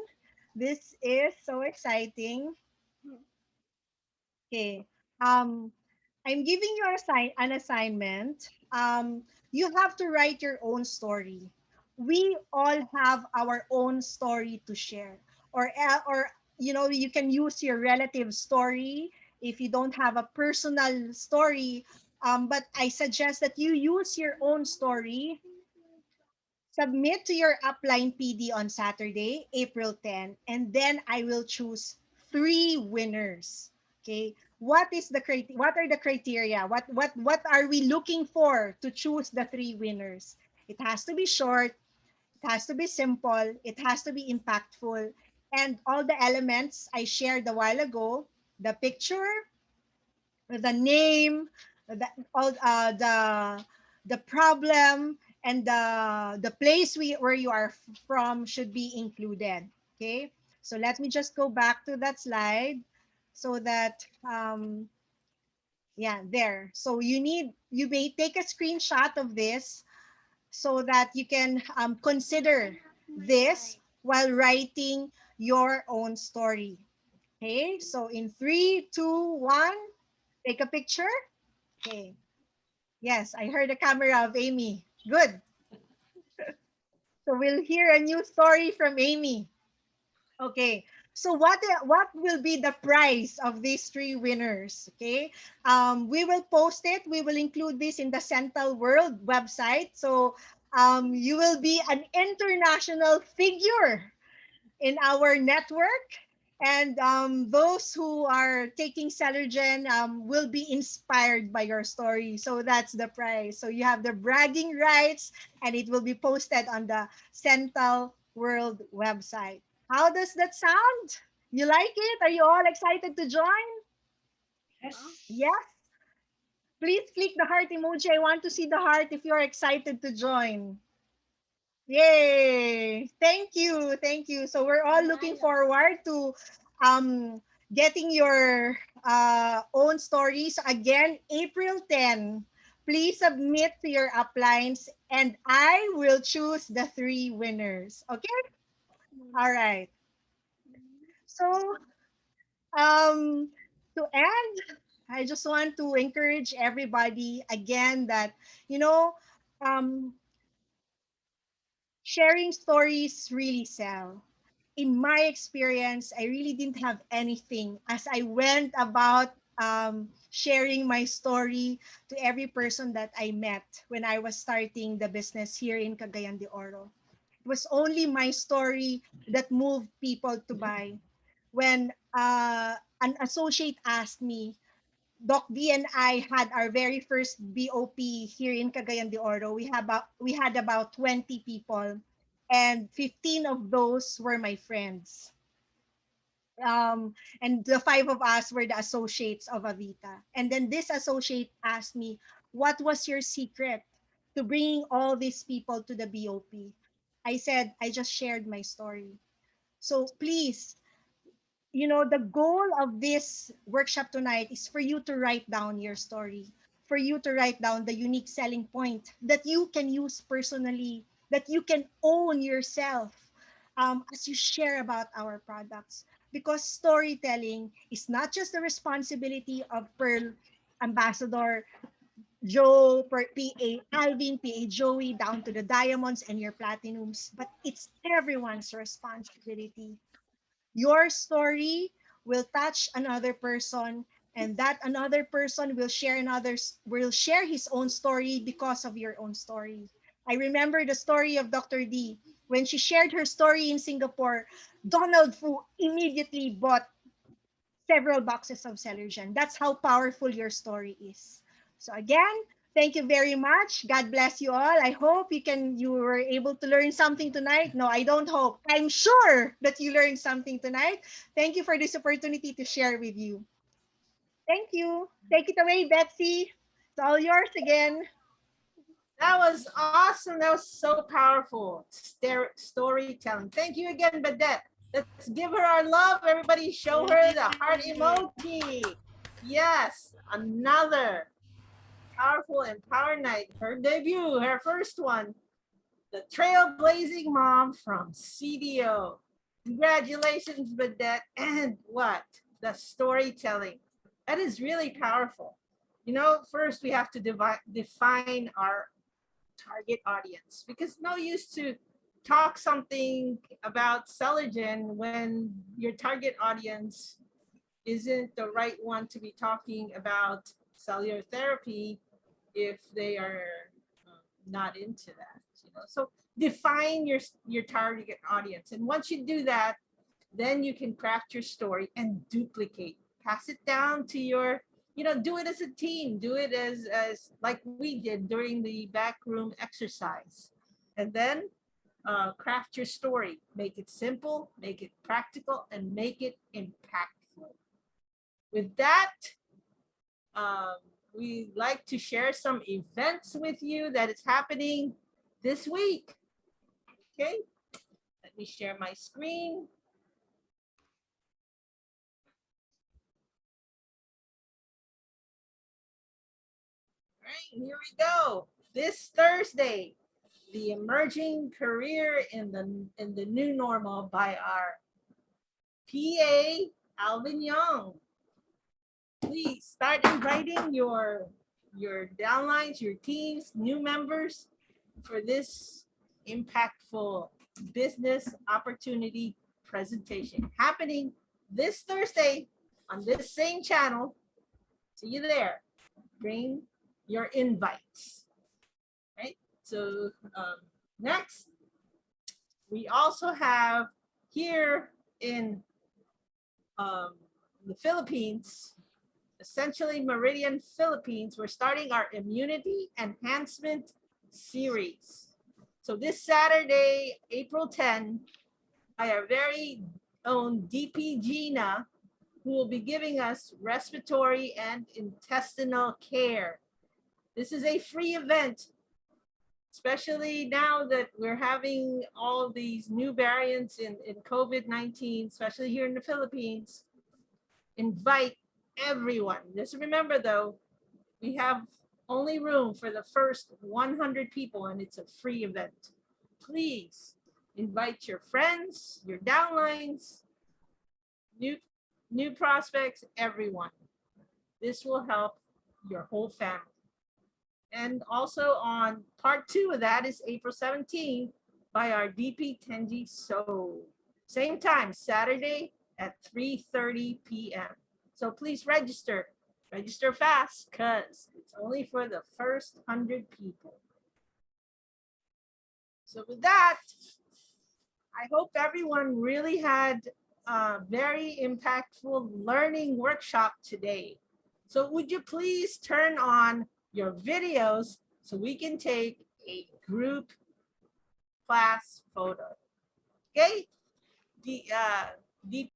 This is so exciting. Okay. Um, I'm giving you an assignment. You have to write your own story. We all have our own story to share, or you can use your relative story if you don't have a personal story. But I suggest that you use your own story. Submit to your upline PD on Saturday, April 10, and then I will choose 3 winners. Okay? What are the criteria? What are we looking for to choose the 3 winners? It has to be short, it has to be simple, it has to be impactful, and all the elements I shared a while ago, the picture, the name, all the problem, and the place where you are from should be included. Okay, so let me just go back to that slide so that yeah, there. So you may take a screenshot of this so that you can consider this while writing your own story. Okay, so in 3, 2, 1, take a picture. Okay. Yes, I heard the camera of Amy. Good. So we'll hear a new story from Amy. Okay. So what will be the prize of these three winners? Okay. We will post it. We will include this in the Central World website. So you will be an international figure in our network. And those who are taking Celergen will be inspired by your story. So that's the prize. So you have the bragging rights, and it will be posted on the Central World website. How does that sound? You like it? Are you all excited to join? Yes. Yes? Please click the heart emoji. I want to see the heart if you're excited to join. Yay! Thank you. Thank you. So we're all looking forward to um getting your own stories. Again, April 10. Please submit to your uplines and I will choose the three winners. Okay? All right. So um to end, I just want to encourage everybody again that you know um sharing stories really sell. In my experience, I really didn't have anything as I went about sharing my story to every person that I met when I was starting the business here in Cagayan de Oro. It was only my story that moved people to buy. When an associate asked me, Doc D and I had our very first BOP here in Cagayan de Oro. We had about 20 people, and 15 of those were my friends. And the five of us were the associates of Avita. And then this associate asked me, "What was your secret to bringing all these people to the BOP?" I said, "I just shared my story." So please, the goal of this workshop tonight is for you to write down your story, for you to write down the unique selling point that you can use personally, that you can own yourself as you share about our products. Because storytelling is not just the responsibility of Pearl Ambassador Joe, PA Alvin, PA Joey, down to the diamonds and your platinums, but it's everyone's responsibility. Your story will touch another person, and that another person will share his own story because of your own story. I remember the story of Dr. D. When she shared her story in Singapore, Donald Fu immediately bought several boxes of Celergen. That's how powerful your story is. So again, thank you very much. God bless you all. I hope you were able to learn something tonight. No, I don't hope. I'm sure that you learned something tonight. Thank you for this opportunity to share with you. Thank you. Take it away, Betsy. It's all yours again. That was awesome. That was so powerful. Storytelling. Thank you again, Badette. Let's give her our love. Everybody show her the heart emoji. Yes, another powerful Empower Night. Her debut, her first one. The trailblazing mom from CDO. Congratulations, Badette. And what? The storytelling. That is really powerful. First we have to define our target audience, because no use to talk something about Celergen when your target audience isn't the right one to be talking about cellular therapy if they are not into that. So define your target audience, and once you do that, then you can craft your story and duplicate, pass it down to your, do it as a team, do it as like we did during the back room exercise. And then craft your story, make it simple, make it practical, and make it impactful. With that, um, we like to share some events with you that is happening this week. Okay, let me share my screen. All right, here we go. This Thursday, the emerging career in the new normal by our PA Alvin Young. Please start inviting your downlines, your teams, new members for this impactful business opportunity presentation happening this Thursday on this same channel. See you there. Bring your invites. Right. So next, we also have here in the Philippines, essentially Meridian Philippines, we're starting our immunity enhancement series. So this Saturday, April 10, by our very own DP Gina, who will be giving us respiratory and intestinal care. This is a free event, especially now that we're having all these new variants in COVID-19, especially here in the Philippines. Invite everyone. Just remember though, we have only room for the first 100 people and it's a free event. Please invite your friends, your downlines, new prospects, everyone. This will help your whole family. And also on part 2 of that is April 17th by our DP Tenji So. Same time, Saturday at 3:30 p.m. So please register. Register fast because it's only for the first 100 people. So with that, I hope everyone really had a very impactful learning workshop today. So would you please turn on your videos so we can take a group class photo. Okay? The